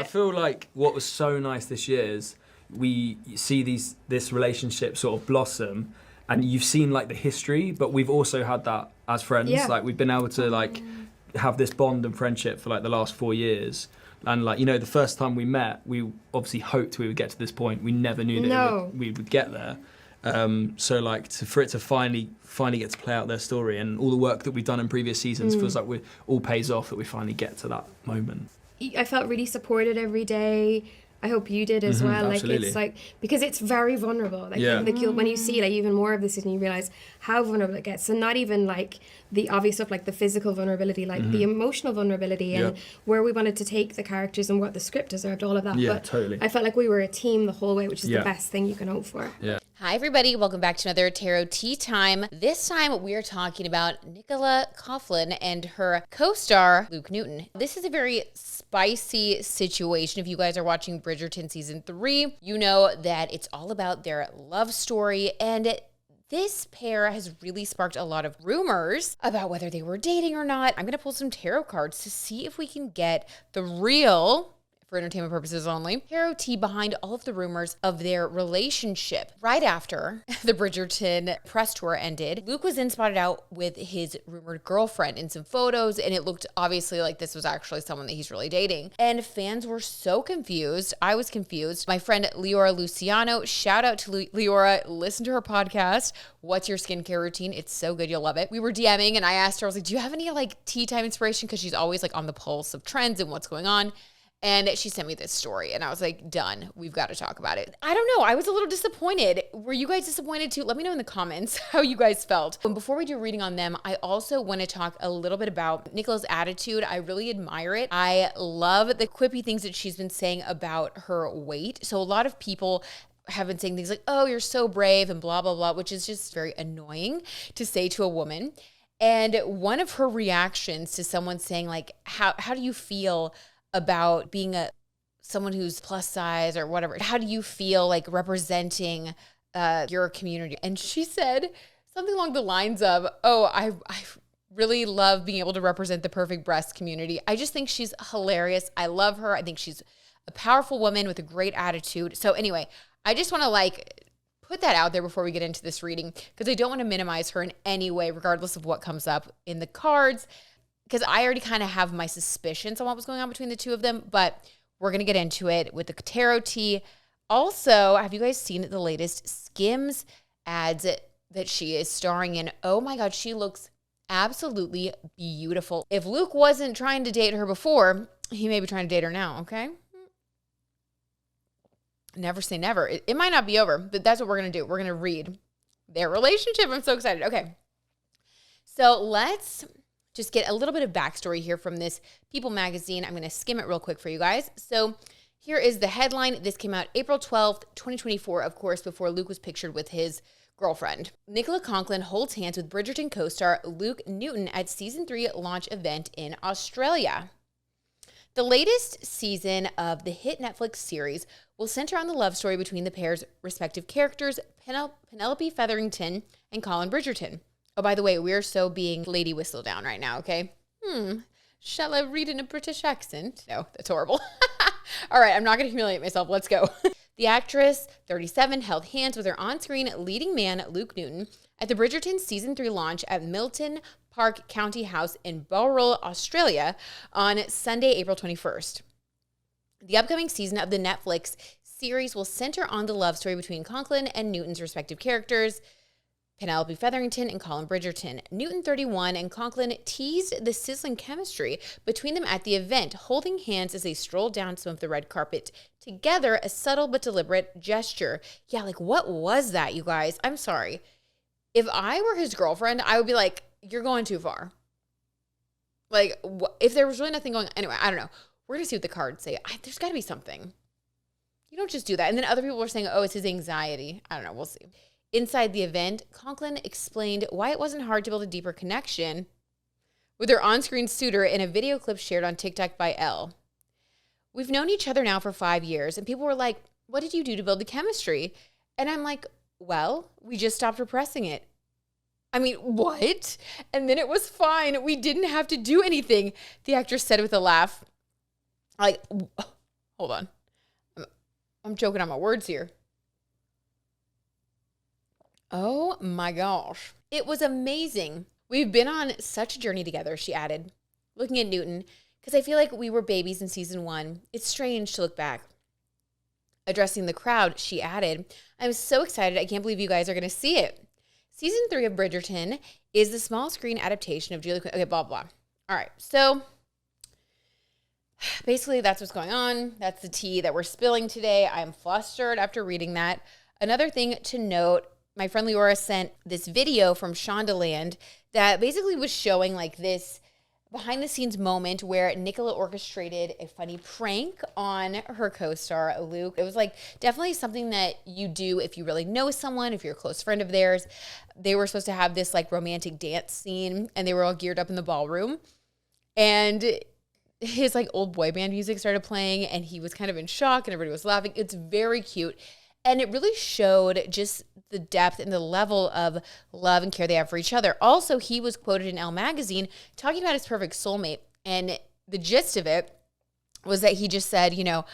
I feel like what was so nice this year is we see this relationship sort of blossom, and you've seen like the history, but we've also had that as friends. Yeah. Like we've been able to like have this bond and friendship for like the last 4 years. And like, you know, the first time we met, we obviously hoped we would get to this point. We never knew that we would get there. So like for it to finally get to play out their story, and all the work that we've done in previous seasons feels like we all pays off, that we finally get to that moment. I felt really supported every day. I hope you did as well. Absolutely. Like it's like, because it's very vulnerable. Like, when you see like even more of this season, you realize how vulnerable it gets. So not even like the obvious stuff, like the physical vulnerability, like the emotional vulnerability, and where we wanted to take the characters and what the script deserved, all of that. Yeah, but totally. I felt like we were a team the whole way, which is the best thing you can hope for. Yeah. Hi, everybody. Welcome back to another Tarot Tea Time. This time, we are talking about Nicola Coughlan and her co-star, Luke Newton. This is a very spicy situation. If you guys are watching Bridgerton Season 3, you know that it's all about their love story, and this pair has really sparked a lot of rumors about whether they were dating or not. I'm going to pull some tarot cards to see if we can get the real, for entertainment purposes only, tarot tea behind all of the rumors of their relationship. Right after the Bridgerton press tour ended, Luke was then spotted out with his rumored girlfriend in some photos, and it looked obviously like this was actually someone that he's really dating. And fans were so confused. I was confused. My friend Leora Luciano, shout out to Leora, listen to her podcast, What's Your Skincare Routine? It's so good, you'll love it. We were DMing, and I asked her, I was like, do you have any like tea time inspiration? Because she's always like on the pulse of trends and what's going on. And she sent me this story, and I was like, done. We've got to talk about it. I don't know. I was a little disappointed. Were you guys disappointed too? Let me know in the comments how you guys felt. And before we do a reading on them, I also want to talk a little bit about Nicola's attitude. I really admire it. I love the quippy things that she's been saying about her weight. So a lot of people have been saying things like, oh, you're so brave and blah, blah, blah, which is just very annoying to say to a woman. And one of her reactions to someone saying like, how do you feel about being someone who's plus size or whatever? How do you feel like representing your community? And she said something along the lines of, oh, I really love being able to represent the perfect breast community. I just think she's hilarious. I love her. I think she's a powerful woman with a great attitude. So anyway, I just want to like put that out there before we get into this reading, because I don't want to minimize her in any way, regardless of what comes up in the cards, because I already kind of have my suspicions on what was going on between the two of them, but we're going to get into it with the tarot tea. Also, have you guys seen the latest Skims ads that she is starring in? Oh my God, she looks absolutely beautiful. If Luke wasn't trying to date her before, he may be trying to date her now, okay? Never say never. It might not be over, but that's what we're going to do. We're going to read their relationship. I'm so excited. Okay. So let's just get a little bit of backstory here from this People magazine. I'm going to skim it real quick for you guys. So here is the headline. This came out April 12th, 2024, of course, before Luke was pictured with his girlfriend. Nicola Coughlan holds hands with Bridgerton co-star Luke Newton at Season 3 launch event in Australia. The latest season of the hit Netflix series will center on the love story between the pair's respective characters, Penelope Featherington and Colin Bridgerton. Oh, by the way, we are so being Lady Whistledown right now, okay? Shall I read in a British accent? No, that's horrible. All right, I'm not going to humiliate myself. Let's go. The actress, 37, held hands with her on-screen leading man, Luke Newton, at the Bridgerton Season 3 launch at Milton Park County House in Bowral, Australia on Sunday, April 21st. The upcoming season of the Netflix series will center on the love story between Coughlan and Newton's respective characters, Penelope Featherington and Colin Bridgerton. Newton, 31, and Coughlan teased the sizzling chemistry between them at the event, holding hands as they strolled down some of the red carpet together, a subtle but deliberate gesture. Yeah, like what was that, you guys? I'm sorry. If I were his girlfriend, I would be like, you're going too far. Like, if there was really nothing going on. Anyway, I don't know. We're going to see what the cards say. There's got to be something. You don't just do that. And then other people are saying, oh, it's his anxiety. I don't know. We'll see. Inside the event, Coughlan explained why it wasn't hard to build a deeper connection with her on-screen suitor in a video clip shared on TikTok by Elle. We've known each other now for 5 years, and people were like, what did you do to build the chemistry? And I'm like, well, we just stopped repressing it. I mean, what? And then it was fine. We didn't have to do anything, the actress said with a laugh. Like, Hold on. I'm choking on my words here. Oh my gosh. It was amazing. We've been on such a journey together, she added, looking at Newton, because I feel like we were babies in season 1. It's strange to look back. Addressing the crowd, she added, I'm so excited. I can't believe you guys are going to see it. Season 3 of Bridgerton is the small screen adaptation of Julie Quinn. Okay, blah, blah. All right. So basically that's what's going on. That's the tea that we're spilling today. I'm flustered after reading that. Another thing to note, my friend Leora sent this video from Shondaland that basically was showing like this behind the scenes moment where Nicola orchestrated a funny prank on her co-star Luke. It was like definitely something that you do if you really know someone, if you're a close friend of theirs. They were supposed to have this like romantic dance scene and they were all geared up in the ballroom. And his like old boy band music started playing and he was kind of in shock and everybody was laughing. It's very cute. And it really showed just the depth and the level of love and care they have for each other. Also, he was quoted in Elle magazine talking about his perfect soulmate. And the gist of it was that he just said, you know,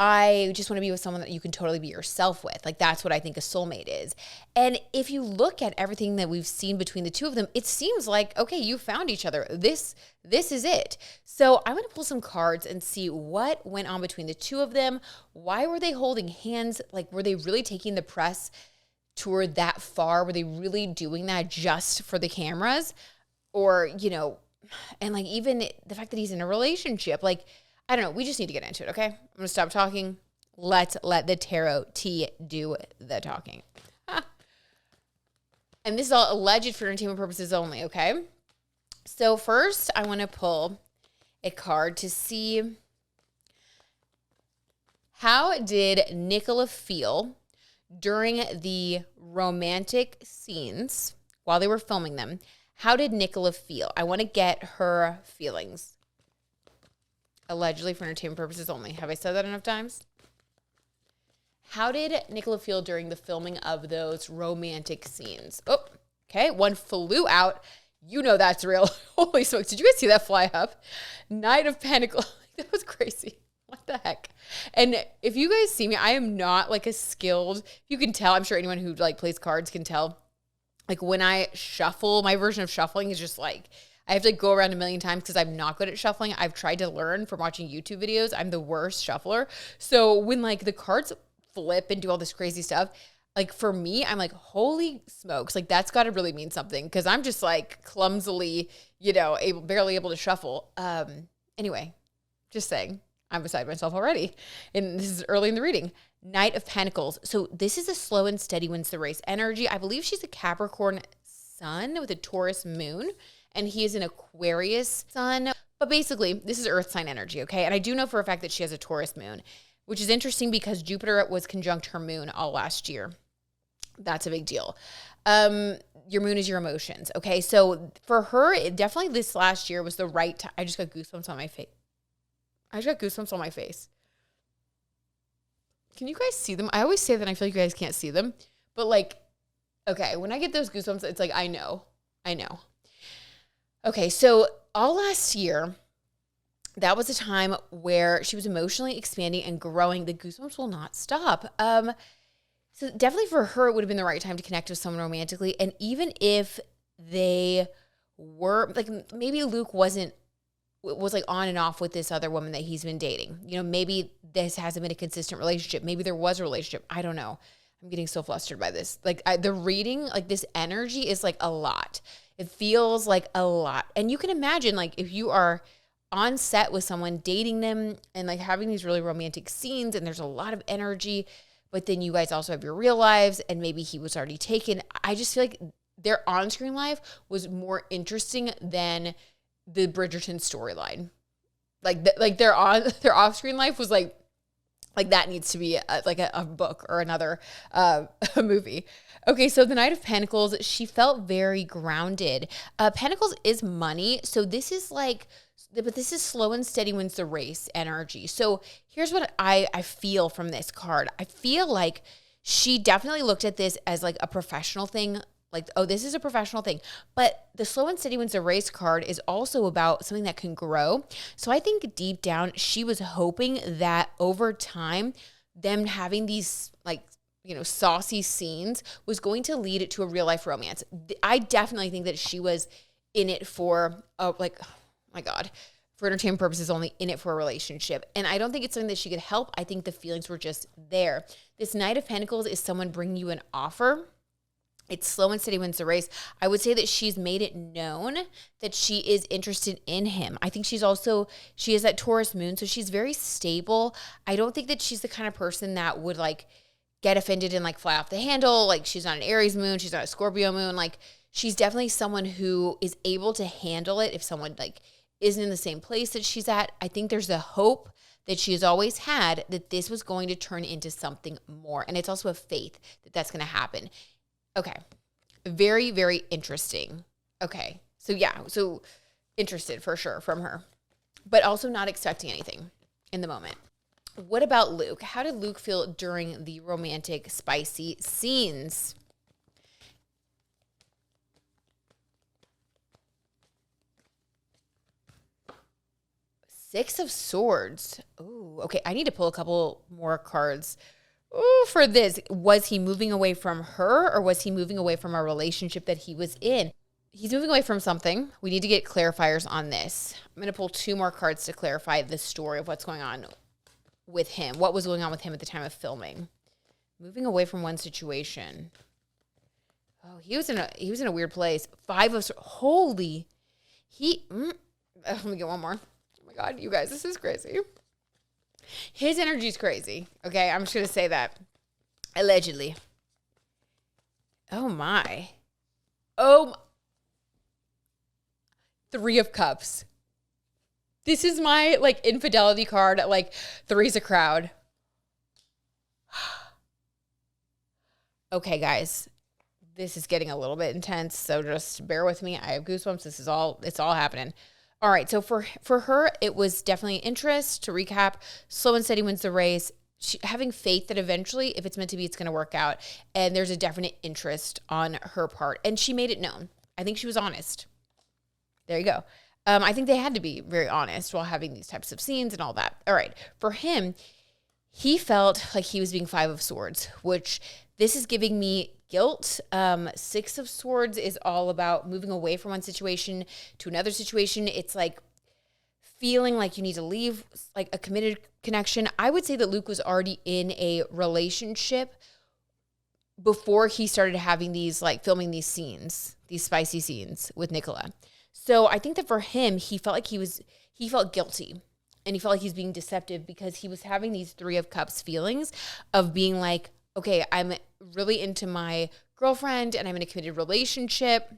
I just want to be with someone that you can totally be yourself with. Like, that's what I think a soulmate is. And if you look at everything that we've seen between the two of them, it seems like, okay, you found each other. This is it. So I'm going to pull some cards and see what went on between the two of them. Why were they holding hands? Like, were they really taking the press tour that far? Were they really doing that just for the cameras? Or, you know, and like even the fact that he's in a relationship, like, I don't know. We just need to get into it, okay? I'm going to stop talking. Let's let the tarot tea do the talking. And this is all alleged for entertainment purposes only, okay? So first, I want to pull a card to see how did Nicola feel during the romantic scenes while they were filming them. How did Nicola feel? I want to get her feelings. Allegedly for entertainment purposes only. Have I said that enough times? How did Nicola feel during the filming of those romantic scenes? Oh, okay. One flew out. You know that's real. Holy smokes. Did you guys see that fly up? Knight of Pentacles. That was crazy. What the heck? And if you guys see me, I am not like a skilled, you can tell, I'm sure anyone who like plays cards can tell. Like when I shuffle, my version of shuffling is just like, I have to go around a million times because I'm not good at shuffling. I've tried to learn from watching YouTube videos. I'm the worst shuffler. So when like the cards flip and do all this crazy stuff, like for me, I'm like, holy smokes. Like that's got to really mean something because I'm just like clumsily, you know, barely able to shuffle. Anyway, just saying, I'm beside myself already. And this is early in the reading. Knight of Pentacles. So this is a slow and steady wins the race energy. I believe she's a Capricorn sun with a Taurus moon. And he is an Aquarius sun. But basically, this is earth sign energy, okay? And I do know for a fact that she has a Taurus moon, which is interesting because Jupiter was conjunct her moon all last year. That's a big deal. Your moon is your emotions, okay? So for her, definitely this last year was the right time. I just got goosebumps on my face. Can you guys see them? I always say that and I feel like you guys can't see them. But like, okay, when I get those goosebumps, it's like, I know. Okay, so all last year, that was a time where she was emotionally expanding and growing. The goosebumps will not stop. So definitely for her, it would have been the right time to connect with someone romantically. And even if they were, like maybe Luke was like on and off with this other woman that he's been dating. You know, maybe this hasn't been a consistent relationship. Maybe there was a relationship. I don't know. I'm getting so flustered by this. Like the reading, like this energy is like a lot. It feels like a lot. And you can imagine like if you are on set with someone, dating them and like having these really romantic scenes and there's a lot of energy, but then you guys also have your real lives and maybe he was already taken. I just feel like their on-screen life was more interesting than the Bridgerton storyline. Like their off-screen life was like that needs to be a book or another a movie. Okay, so the Knight of Pentacles, she felt very grounded. Pentacles is money, so this is but this is slow and steady wins the race energy. So here's what I feel from this card. I feel like she definitely looked at this as like a professional thing Like, oh, this is a professional thing. But the slow and steady wins the race card is also about something that can grow. So I think deep down, she was hoping that over time, them having these like, saucy scenes was going to lead to a real life romance. I definitely think that she was in it for oh my God, for entertainment purposes only, in it for a relationship. And I don't think it's something that she could help. I think the feelings were just there. This Knight of Pentacles is someone bringing you an offer. It's slow and steady wins the race. I would say that she's made it known that she is interested in him. I think she is that Taurus moon, so she's very stable. I don't think that she's the kind of person that would like get offended and like fly off the handle. Like, she's not an Aries moon. She's not a Scorpio moon. Like, she's definitely someone who is able to handle it if someone like isn't in the same place that she's at. I think there's a hope that she has always had that this was going to turn into something more. And it's also a faith that that's going to happen. Okay. Very, very interesting. Okay. So interested for sure from her, but also not expecting anything in the moment. What about Luke? How did Luke feel during the romantic, spicy scenes? Six of Swords. Oh, okay. I need to pull a couple more cards. Ooh, for this. Was he moving away from her, or was he moving away from a relationship that he was in? He's moving away from something. We need to get clarifiers on this. I'm going to pull 2 more cards to clarify the story of what's going on with him. What was going on with him at the time of filming? Moving away from one situation. Oh, he was in a weird place. 5 of Swords. Holy. Let me get one more. Oh my God, you guys, this is crazy. His energy is crazy. Okay, I'm just going to say that. Allegedly. Oh my. 3 of Cups. This is my like infidelity card. Like, 3's a crowd. Okay, guys. This is getting a little bit intense, so just bear with me. I have goosebumps. It's all happening. All right, so for her, it was definitely interest. To recap, slow and steady wins the race. Having faith that eventually, if it's meant to be, it's going to work out. And there's a definite interest on her part. And she made it known. I think she was honest. There you go. I think they had to be very honest while having these types of scenes and all that. All right, for him, he felt like he was being 5 of Swords, which this is giving me guilt. 6 of Swords is all about moving away from one situation to another situation. It's like feeling like you need to leave like a committed connection. I would say that Luke was already in a relationship before he started having these, like, filming these scenes, these spicy scenes with Nicola. So I think that for him, he felt like he felt guilty. And he felt like he's being deceptive because he was having these 3 of Cups feelings of being like, okay, I'm really into my girlfriend and I'm in a committed relationship,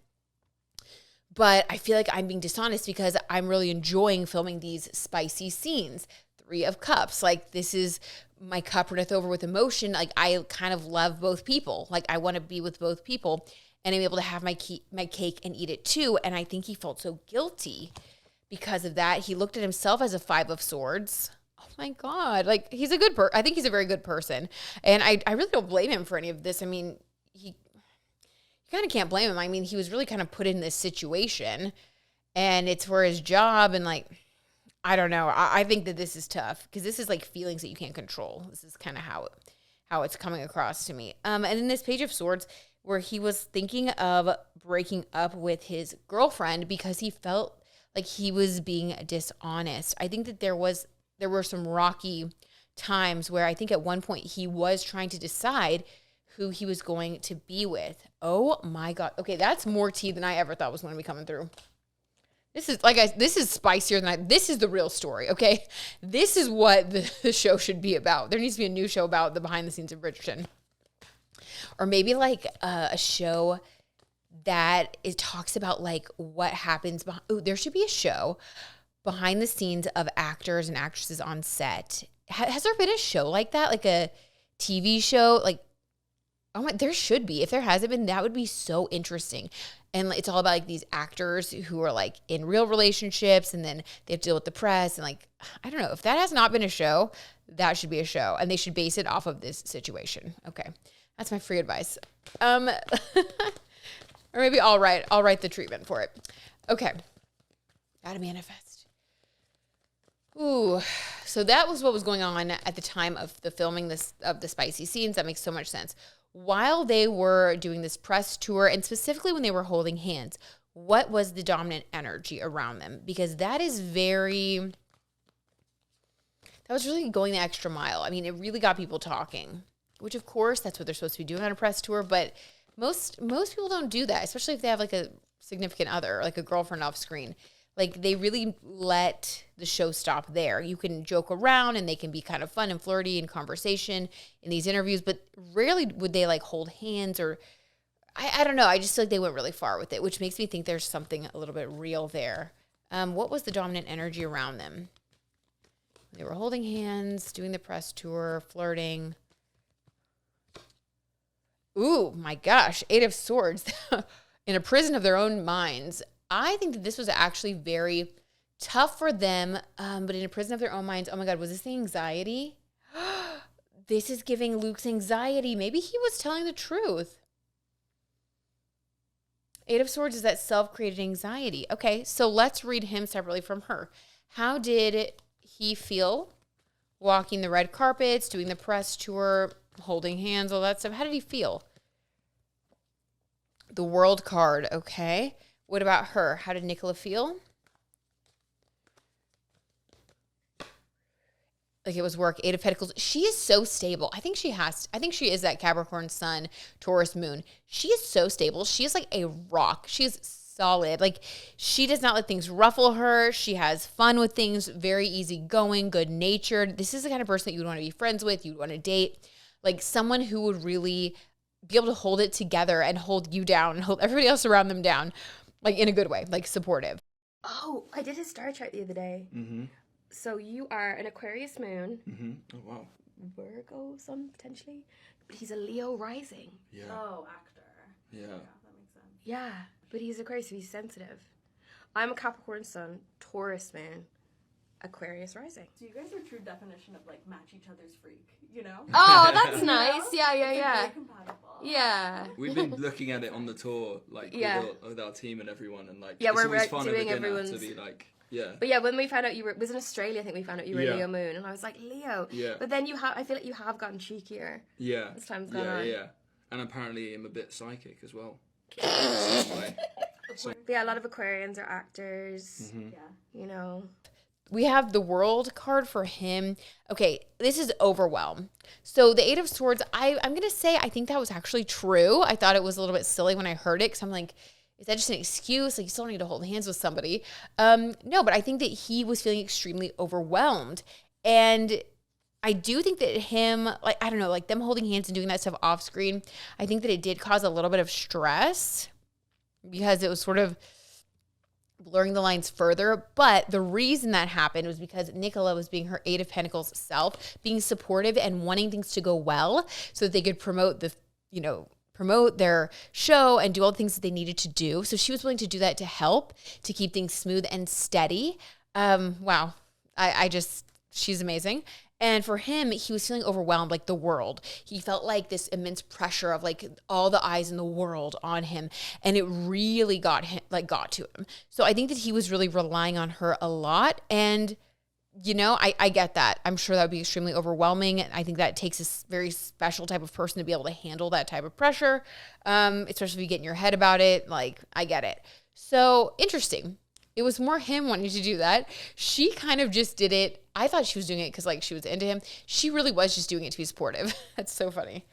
but I feel like I'm being dishonest because I'm really enjoying filming these spicy scenes. 3 of Cups, like, this is my cup runneth over with emotion. Like, I kind of love both people. Like, I want to be with both people, and I'm able to have my cake and eat it too. And I think he felt so guilty because of that. He looked at himself as a 5 of Swords. Oh my God. Like, he's a good I think he's a very good person. And I really don't blame him for any of this. I mean, you kind of can't blame him. I mean, he was really kind of put in this situation, and it's for his job. And like, I don't know. I think that this is tough because this is like feelings that you can't control. This is kind of how it's coming across to me. And in this Page of Swords, where he was thinking of breaking up with his girlfriend because he felt like he was being dishonest. I think that there were some rocky times where I think at one point he was trying to decide who he was going to be with. Oh my God. Okay, that's more tea than I ever thought was going to be coming through. This is spicier than this is the real story, okay? This is what the show should be about. There needs to be a new show about the behind the scenes of Bridgerton. Or maybe like a show that it talks about like what happens behind. Oh, there should be a show behind the scenes of actors and actresses on set. Has there been a show like that? Like a TV show? Like, oh my, there should be. If there hasn't been, that would be so interesting. And it's all about like these actors who are like in real relationships, and then they have to deal with the press. And like, I don't know, if that has not been a show, that should be a show. And they should base it off of this situation. Okay. That's my free advice. Or maybe I'll write the treatment for it. Okay. Gotta manifest. Ooh. So that was what was going on at the time of the filming of the spicy scenes. That makes so much sense. While they were doing this press tour, and specifically when they were holding hands, what was the dominant energy around them? Because that was really going the extra mile. I mean, it really got people talking, which of course that's what they're supposed to be doing on a press tour. But most people don't do that, especially if they have like a significant other, like a girlfriend off screen. Like they really let the show stop there. You can joke around and they can be kind of fun and flirty in conversation in these interviews, but rarely would they like hold hands or I don't know. I just feel like they went really far with it, which makes me think there's something a little bit real there. What was the dominant energy around them? They were holding hands, doing the press tour, flirting. Ooh, my gosh. 8 of Swords. In a prison of their own minds. I think that this was actually very tough for them, but in a prison of their own minds. Oh my God, was this the anxiety? This is giving Luke's anxiety. Maybe he was telling the truth. 8 of Swords is that self-created anxiety. Okay, so let's read him separately from her. How did he feel walking the red carpets, doing the press tour, holding hands, all that stuff? How did he feel? The World card, okay. What about her? How did Nicola feel? Like it was work. 8 of Pentacles. She is so stable. I think she is that Capricorn Sun, Taurus Moon. She is so stable. She is like a rock. She is solid. Like she does not let things ruffle her. She has fun with things, very easygoing, good natured. This is the kind of person that you would want to be friends with. You'd want to date. Like someone who would really be able to hold it together and hold you down and hold everybody else around them down. Like in a good way, like supportive. Oh, I did his star chart the other day. Mm-hmm. So you are an Aquarius moon. Mm-hmm. Oh, wow. Virgo sun, potentially. But he's a Leo rising. Yeah. Oh, actor. Yeah. That makes sense. Yeah, but he's Aquarius, so he's sensitive. I'm a Capricorn sun, Taurus moon, Aquarius rising. So you guys are true definition of like match each other's freak, you know? Oh, that's nice. Yeah. Very compatible. Yeah. We've been looking at it on the tour, like with our team and everyone, and like yeah, it's we're always fun doing over dinner everyone's to be like. Yeah. But yeah, when we found out it was in Australia, I think we found out you were Yeah. Leo moon, and I was like, Leo. Yeah. But then I feel like you have gotten cheekier. Yeah. As time's gone on. Yeah. And apparently I'm a bit psychic as well. But yeah, a lot of Aquarians are actors. Mm-hmm. You know. We have the World card for him. Okay, this is overwhelm. So the 8 of Swords, I'm going to say I think that was actually true. I thought it was a little bit silly when I heard it because I'm like, is that just an excuse? Like, you still need to hold hands with somebody. No, but I think that he was feeling extremely overwhelmed. And I do think that him, like, I don't know, like them holding hands and doing that stuff off screen, I think that it did cause a little bit of stress because it was sort of blurring the lines further. But the reason that happened was because Nicola was being her 8 of Pentacles self, being supportive and wanting things to go well so that they could promote their show and do all the things that they needed to do. So she was willing to do that to help, to keep things smooth and steady. Wow. She's amazing. And for him, he was feeling overwhelmed, like the world. He felt like this immense pressure of like all the eyes in the world on him. And it really got to him. So I think that he was really relying on her a lot. And you know, I get that. I'm sure that would be extremely overwhelming. I think that takes a very special type of person to be able to handle that type of pressure, especially if you get in your head about it. Like, I get it. So, interesting. It was more him wanting to do that. She kind of just did it. I thought she was doing it because, like, she was into him. She really was just doing it to be supportive. That's so funny.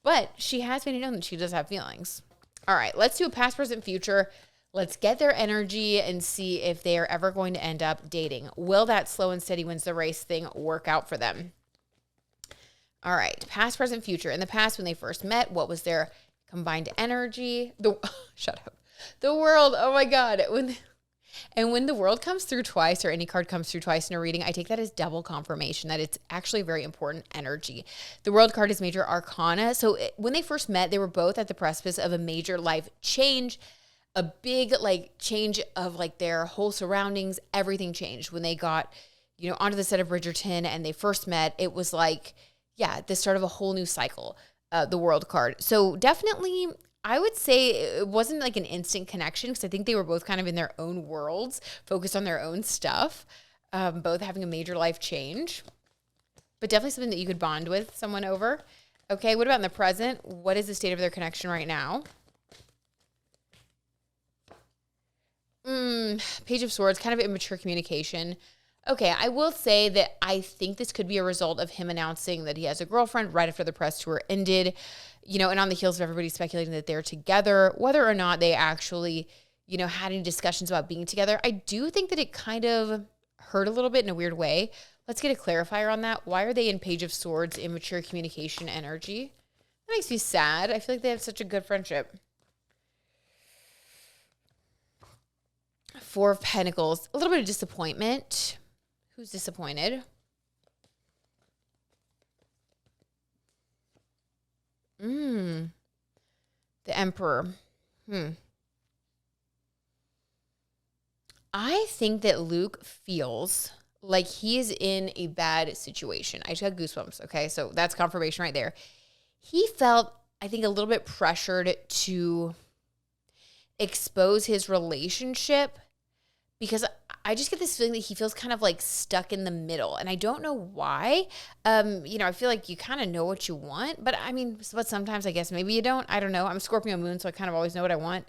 But she has made it known that she does have feelings. All right, let's do a past, present, future. Let's get their energy and see if they are ever going to end up dating. Will that slow and steady wins the race thing work out for them? All right. Past, present, future. In the past, when they first met, what was their combined energy? Shut up. The World. Oh my God. When the World comes through twice, or any card comes through twice in a reading, I take that as double confirmation that it's actually a very important energy. The World card is major arcana. So when they first met, they were both at the precipice of a major life change. A big change of their whole surroundings. Everything changed when they got, onto the set of Bridgerton and they first met. It was the start of a whole new cycle, the World card. So definitely, I would say it wasn't like an instant connection because I think they were both kind of in their own worlds, focused on their own stuff, both having a major life change, but definitely something that you could bond with someone over. Okay, what about in the present? What is the state of their connection right now? Page of Swords, kind of immature communication. Okay, I will say that I think this could be a result of him announcing that he has a girlfriend right after the press tour ended, you know, and on the heels of everybody speculating that they're together, whether or not they actually, you know, had any discussions about being together. I do think that it kind of hurt a little bit in a weird way. Let's get a clarifier on that. Why are they in Page of Swords, immature communication energy? That makes me sad. I feel like they have such a good friendship. Four of Pentacles, a little bit of disappointment. Who's disappointed? The Emperor. I think that Luke feels like he is in a bad situation. I just got goosebumps, okay? So that's confirmation right there. He felt, I think, a little bit pressured to expose his relationship because I just get this feeling that he feels kind of like stuck in the middle. And I don't know why. You know, I feel like you kind of know what you want. But I mean, but sometimes I guess maybe you don't. I don't know. I'm a Scorpio moon, so I kind of always know what I want.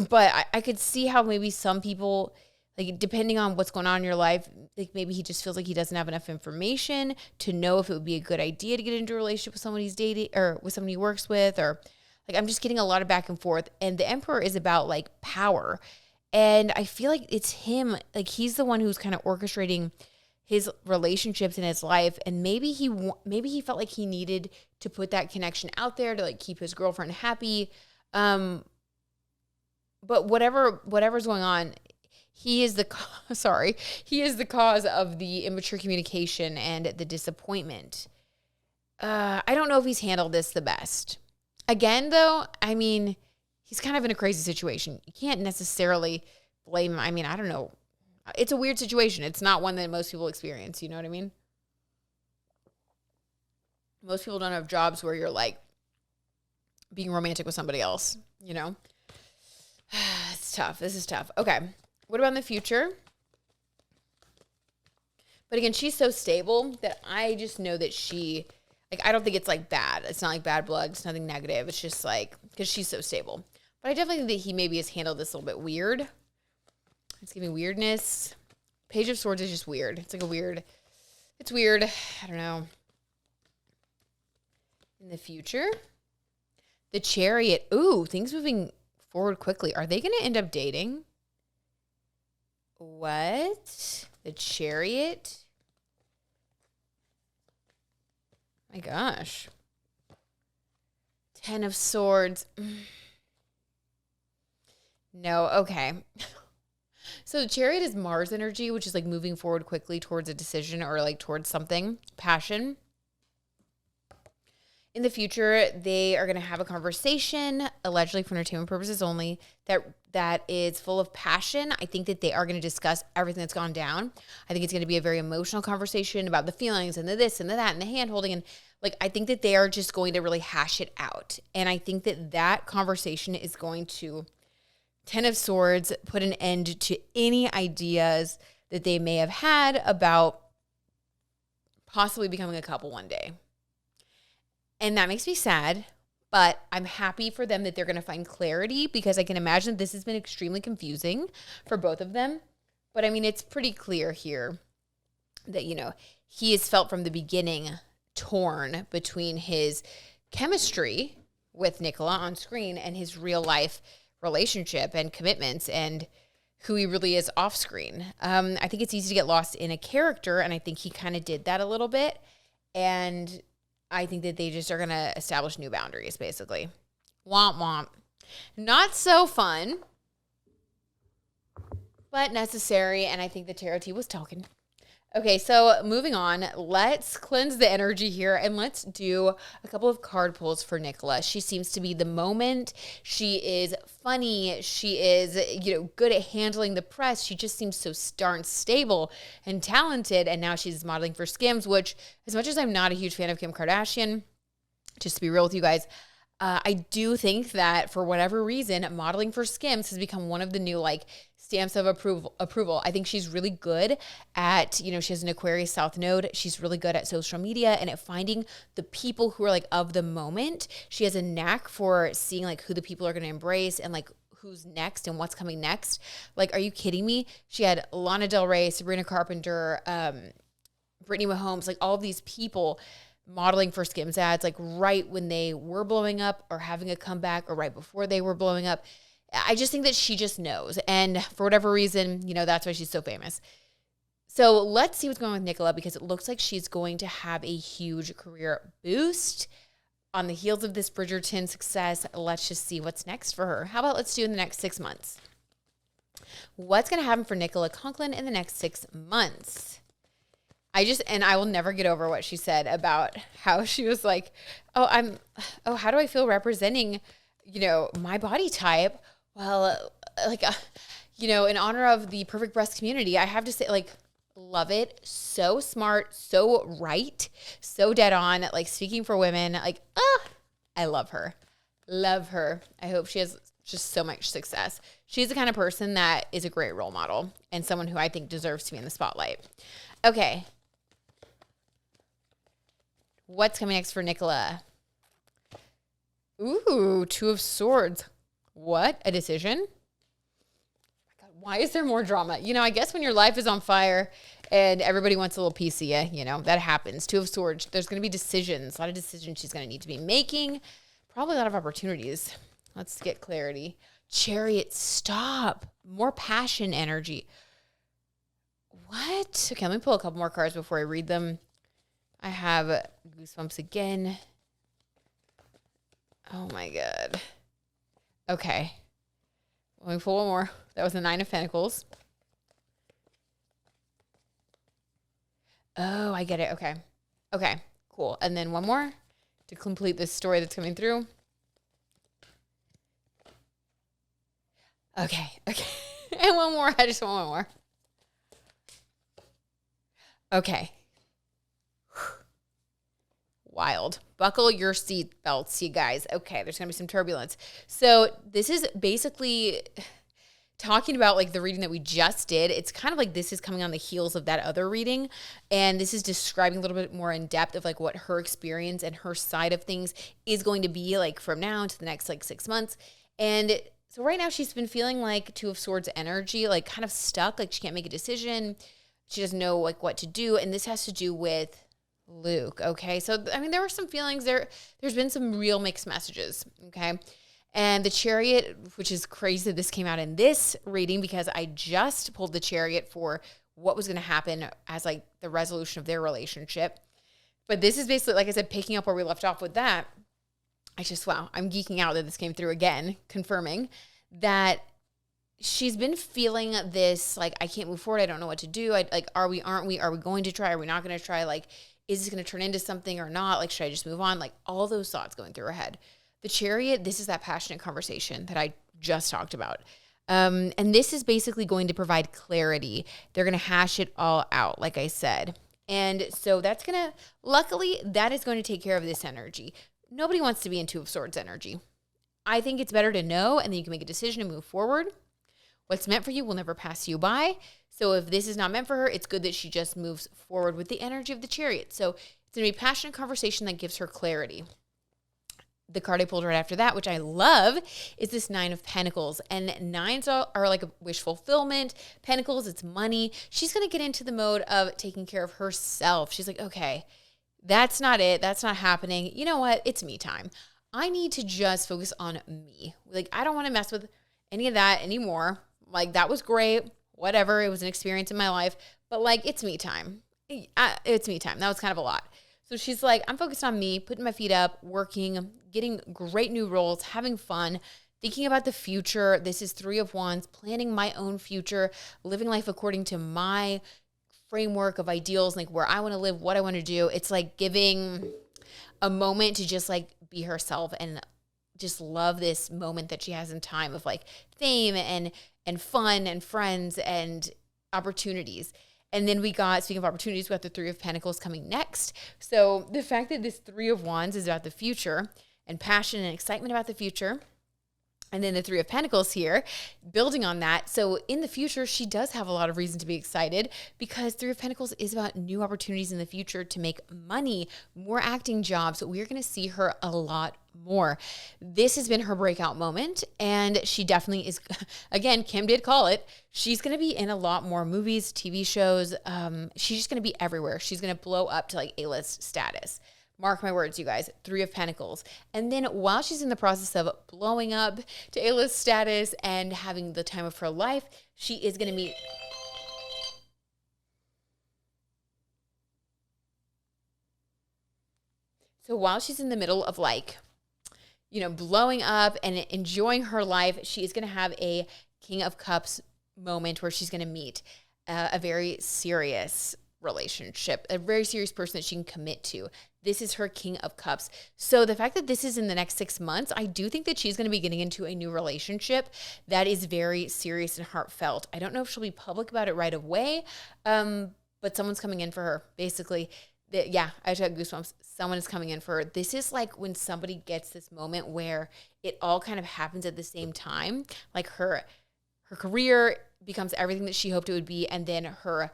But I could see how maybe some people, like depending on what's going on in your life, like maybe he just feels like he doesn't have enough information to know if it would be a good idea to get into a relationship with someone he's dating or with someone he works with. Or like I'm just getting a lot of back and forth. And the Emperor is about like power. And I feel like it's him, like he's the one who's kind of orchestrating his relationships in his life. And maybe he felt like he needed to put that connection out there to like keep his girlfriend happy. But whatever's going on, he is the cause of the immature communication and the disappointment. I don't know if he's handled this the best. Again, though, I mean, he's kind of in a crazy situation. You can't necessarily blame him. I mean, I don't know. It's a weird situation. It's not one that most people experience. You know what I mean? Most people don't have jobs where you're like being romantic with somebody else, you know? It's tough. This is tough. Okay. What about in the future? But again, she's so stable that I just know that I don't think it's like bad. It's not like bad blood. It's nothing negative. It's just like, because she's so stable. But I definitely think that he maybe has handled this a little bit weird. It's giving weirdness. Page of Swords is just weird. It's weird. I don't know. In the future, the Chariot. Ooh, things moving forward quickly. Are they going to end up dating? What? The Chariot? My gosh. 10 of Swords. No, okay. So the Chariot is Mars energy, which is like moving forward quickly towards a decision or like towards something, passion. In the future, they are going to have a conversation, allegedly for entertainment purposes only, that is full of passion. I think that they are going to discuss everything that's gone down. I think it's going to be a very emotional conversation about the feelings and the this and the that and the hand holding. And like, I think that they are just going to really hash it out. And I think that that conversation is going to, 10 of Swords, put an end to any ideas that they may have had about possibly becoming a couple one day. And that makes me sad, but I'm happy for them that they're going to find clarity because I can imagine this has been extremely confusing for both of them. But I mean, it's pretty clear here that, you know, he has felt from the beginning torn between his chemistry with Nicola on screen and his real life relationship and commitments and who he really is off screen. I think it's easy to get lost in a character, and I think he kind of did that a little bit. And I think that they just are going to establish new boundaries, basically. Womp womp. Not so fun, but necessary. And I think the tarot tea was talking. Okay, so moving on. Let's cleanse the energy here and let's do a couple of card pulls for Nicola. She seems to be the moment. She is funny. She is, good at handling the press. She just seems so darn stable and talented. And now she's modeling for Skims, which, as much as I'm not a huge fan of Kim Kardashian, just to be real with you guys, I do think that for whatever reason, modeling for Skims has become one of the new like stamps of approval. I think she's really good at, you know, she has an Aquarius South node. She's really good at social media and at finding the people who are like of the moment. She has a knack for seeing like who the people are going to embrace and like who's next and what's coming next. Like, are you kidding me? She had Lana Del Rey, Sabrina Carpenter, Brittany Mahomes, like all of these people modeling for Skims ads, like right when they were blowing up or having a comeback or right before they were blowing up. I just think that she just knows. And for whatever reason, you know, that's why she's so famous. So let's see what's going on with Nicola, because it looks like she's going to have a huge career boost on the heels of this Bridgerton success. Let's just see what's next for her. How about let's do in the next 6 months? What's going to happen for Nicola Coughlan in the next 6 months? I will never get over what she said about how she was like, how do I feel representing, you know, my body type? Well, you know, in honor of the perfect breast community, I have to say, like, love it. So smart, so right, so dead on, like speaking for women. Like, I love her. Love her. I hope she has just so much success. She's the kind of person that is a great role model and someone who I think deserves to be in the spotlight. Okay. What's coming next for Nicola? Ooh, Two of Swords. What? A decision? God, why is there more drama? You know, I guess when your life is on fire and everybody wants a little piece of you, you know, that happens. Two of Swords. There's going to be decisions. A lot of decisions she's going to need to be making. Probably a lot of opportunities. Let's get clarity. Chariot, stop. More passion energy. What? Okay, let me pull a couple more cards before I read them. I have goosebumps again. Oh my God. Okay. Let me pull one more. That was the Nine of Pentacles. Oh, I get it. Okay. Okay, cool. And then one more to complete this story that's coming through. Okay. And one more. I just want one more. Okay. Wild. Buckle your seat belts, you guys. Okay, there's going to be some turbulence. So this is basically talking about like the reading that we just did. It's kind of like this is coming on the heels of that other reading. And this is describing a little bit more in depth of like what her experience and her side of things is going to be like from now to the next like 6 months. And so right now she's been feeling like Two of Swords energy, like kind of stuck, like she can't make a decision. She doesn't know like what to do. And this has to do with Luke, okay? So, I mean, there were some feelings there. There's been some real mixed messages, okay? And the Chariot, which is crazy that this came out in this reading because I just pulled the Chariot for what was going to happen as like the resolution of their relationship. But this is basically, like I said, picking up where we left off with that. Wow, I'm geeking out that this came through again, confirming that she's been feeling this, like, I can't move forward. I don't know what to do. Are we, aren't we? Are we going to try? Are we not going to try? Like, is this going to turn into something or not? Like, should I just move on? Like, all those thoughts going through her head. The Chariot, this is that passionate conversation that I just talked about. And this is basically going to provide clarity. They're going to hash it all out, like I said. And so luckily, that is going to take care of this energy. Nobody wants to be in Two of Swords energy. I think it's better to know, and then you can make a decision and move forward. What's meant for you will never pass you by. So if this is not meant for her, it's good that she just moves forward with the energy of the Chariot. So it's going to be a passionate conversation that gives her clarity. The card I pulled right after that, which I love, is this Nine of Pentacles. And nines are like a wish fulfillment. Pentacles, it's money. She's going to get into the mode of taking care of herself. She's like, okay, that's not it. That's not happening. You know what? It's me time. I need to just focus on me. Like, I don't want to mess with any of that anymore. Like, that was great. Whatever. It was an experience in my life. But, like, it's me time. It's me time. That was kind of a lot. So she's like, I'm focused on me, putting my feet up, working, getting great new roles, having fun, thinking about the future. This is Three of Wands, planning my own future, living life according to my framework of ideals, like where I want to live, what I want to do. It's like giving a moment to just like be herself and just love this moment that she has in time of like fame and fun and friends and opportunities. And then speaking of opportunities, we got the Three of Pentacles coming next. So the fact that this Three of Wands is about the future and passion and excitement about the future. And then the Three of Pentacles here, building on that. So in the future, she does have a lot of reason to be excited because Three of Pentacles is about new opportunities in the future to make money, more acting jobs. We're going to see her a lot more. This has been her breakout moment. And she definitely is, again, Kim did call it. She's going to be in a lot more movies, TV shows. She's just going to be everywhere. She's going to blow up to like A-list status. Mark my words, you guys, Three of Pentacles. And then while she's in the process of blowing up to A-list status and having the time of her life, she is going to meet... So while she's in the middle of like, you know, blowing up and enjoying her life, she is going to have a King of Cups moment where she's going to meet a very serious relationship, a very serious person that she can commit to. This is her King of Cups. So the fact that this is in the next 6 months, I do think that she's going to be getting into a new relationship that is very serious and heartfelt. I don't know if she'll be public about it right away, but someone's coming in for her. Basically, yeah, I just got goosebumps. Someone is coming in for her. This is like when somebody gets this moment where it all kind of happens at the same time. Like her career becomes everything that she hoped it would be, and then her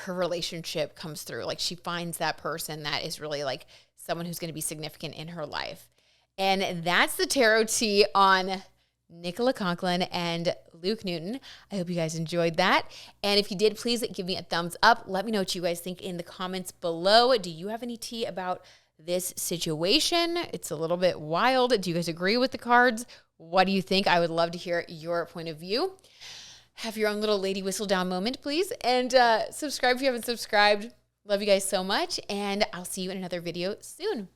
relationship comes through. Like she finds that person that is really like someone who's going to be significant in her life. And that's the tarot tea on Nicola Coughlan and Luke Newton. I hope you guys enjoyed that. And if you did, please give me a thumbs up. Let me know what you guys think in the comments below. Do you have any tea about this situation? It's a little bit wild. Do you guys agree with the cards? What do you think? I would love to hear your point of view. Have your own little Lady Whistledown moment, please. And subscribe if you haven't subscribed. Love you guys so much. And I'll see you in another video soon.